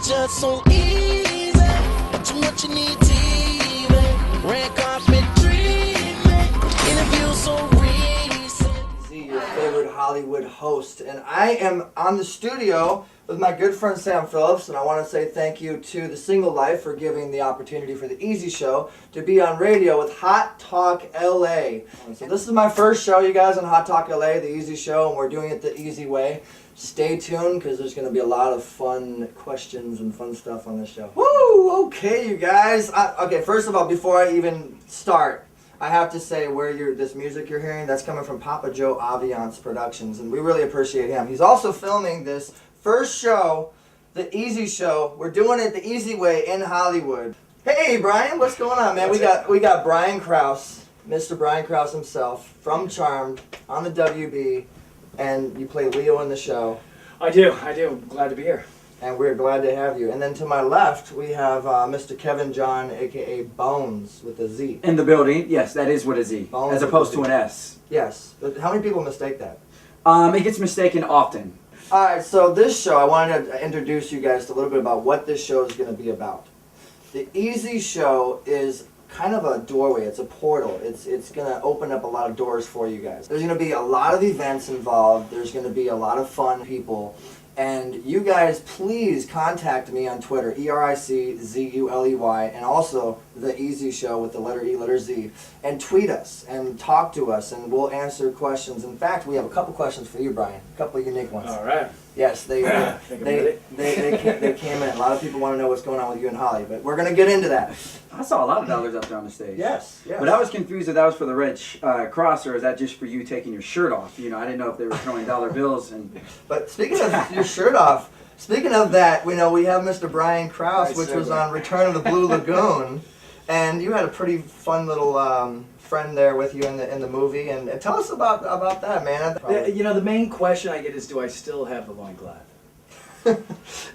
It's just so easy. Too much you need TV. Red carpet treatment. Interview so recent. Z, your favorite Hollywood host. And I am on the studio with my good friend Sam Phillips, and I want to say thank you to The Single Life for giving the opportunity for The Easy Show to be on radio with Hot Talk LA. So this is my first show, you guys, on Hot Talk LA, The Easy Show, and we're doing it the easy way. Stay tuned, because there's going to be a lot of fun questions and fun stuff on this show. Woo! Okay, you guys. Okay, first of all, before I even start, I have to say where this music you're hearing, that's coming from Papa Joe Aviance Productions, and we really appreciate him. He's also filming this first show, The Easy Show. We're doing it the easy way in Hollywood. Hey, Brian, what's going on, man? We got Brian Krause, Mr. Brian Krause himself, from Charmed, on the WB, and you play Leo in the show. I do. Glad to be here. And we're glad to have you. And then to my left, we have Mr. Kevin John, a.k.a. Bones, with a Z. In the building, yes, that is with a Z, Bones as opposed to an S. Yes. But how many people mistake that? It gets mistaken often. Alright, so this show, I wanted to introduce you guys to a little bit about what this show is going to be about. The Easy Show is kind of a doorway, it's a portal. It's going to open up a lot of doors for you guys. There's going to be a lot of events involved, there's going to be a lot of fun people. And you guys, please contact me on Twitter, ERICZULEY, and also The Easy Show with the letter E, letter Z, and tweet us and talk to us, and we'll answer questions. In fact, we have a couple questions for you, Brian. A couple of unique ones. All right. Yes, they came in. A lot of people want to know what's going on with you and Holly, but we're going to get into that. I saw a lot of dollars up there on the stage. Yes. But I was confused if that was for the rich Krause, or is that just for you taking your shirt off? You know, I didn't know if they were throwing dollar bills. But speaking of your shirt off, speaking of that, we have Mr. Brian Krause, which was on Return of the Blue Lagoon, and you had a pretty fun little friend there with you in the movie, and tell us about that, man. The main question I get is, do I still have the loincloth?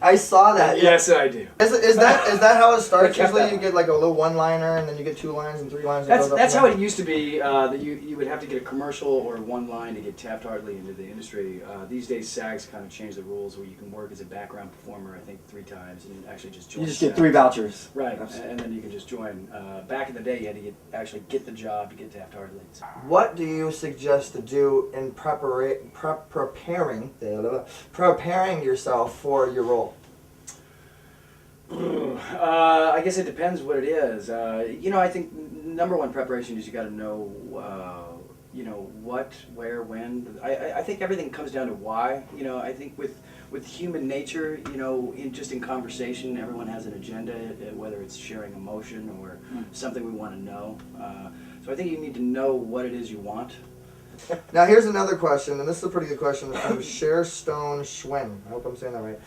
I saw that. Yes, I do. Is that how it starts? Usually you get like a little one-liner, and then you get 2 lines and 3 lines. That's how it used to be. That you would have to get a commercial or one line to get tapped hardly into the industry. These days, SAG's kind of changed the rules where you can work as a background performer, I think 3 times, and actually just join. You just get 3 vouchers. Right, and then you can just join. Back in the day, you had to actually get the job to get tapped hardly. What do you suggest to do in preparing yourself for your role? I guess it depends what it is. I think number one preparation is you got to know, what, where, when. I think everything comes down to why. I think with human nature, in conversation, everyone has an agenda, whether it's sharing emotion or something we want to know. So I think you need to know what it is you want. Now here's another question, and this is a pretty good question from Cher Stone Schwinn. I hope I'm saying that right.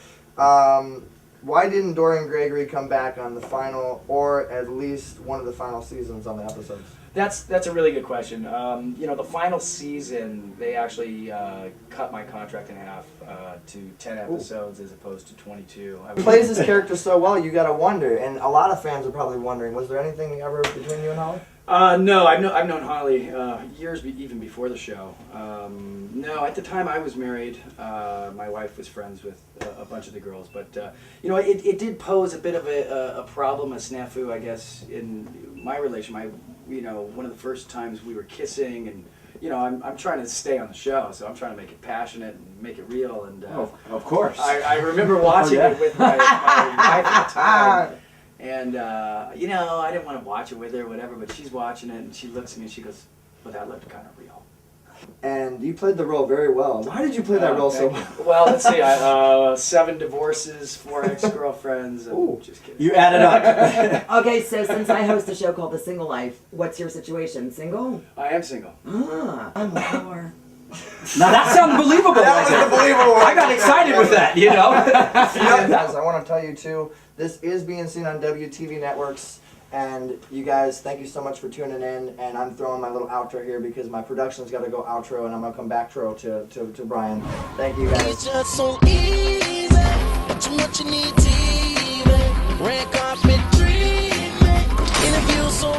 Why didn't Dorian Gregory come back on the final, or at least one of the final seasons on the episodes? That's a really good question. The final season, they actually cut my contract in half to 10 episodes as opposed to 22. He plays his character so well, you gotta wonder, and a lot of fans are probably wondering, was there anything ever between you and Holly? No, I've known Holly years even before the show. No, at the time I was married. My wife was friends with a bunch of the girls, but it did pose a bit of a problem, a snafu, I guess, in my relation. One of the first times we were kissing, and I'm trying to stay on the show, so I'm trying to make it passionate and make it real. And of course, I remember watching it with my wife at the time. And, I didn't want to watch it with her or whatever, but she's watching it, and she looks at me and she goes, well, that looked kind of real. And you played the role very well. Why did you play that role so well? Well, let's see, 7 divorces, 4 ex-girlfriends, and just kidding. You added up. Okay, so since I host a show called The Single Life, what's your situation? Single? I am single. I'm a whore. Now that sounds believable. That was unbelievable. I got excited with that, Guys, I want to tell you too, this is being seen on WTV networks, and you guys, thank you so much for tuning in, and I'm throwing my little outro here because my production's got to go outro, and I'm going to come back to Brian. Thank you guys. It's just so easy. Too much you need TV. Red carpet treatment. Interview so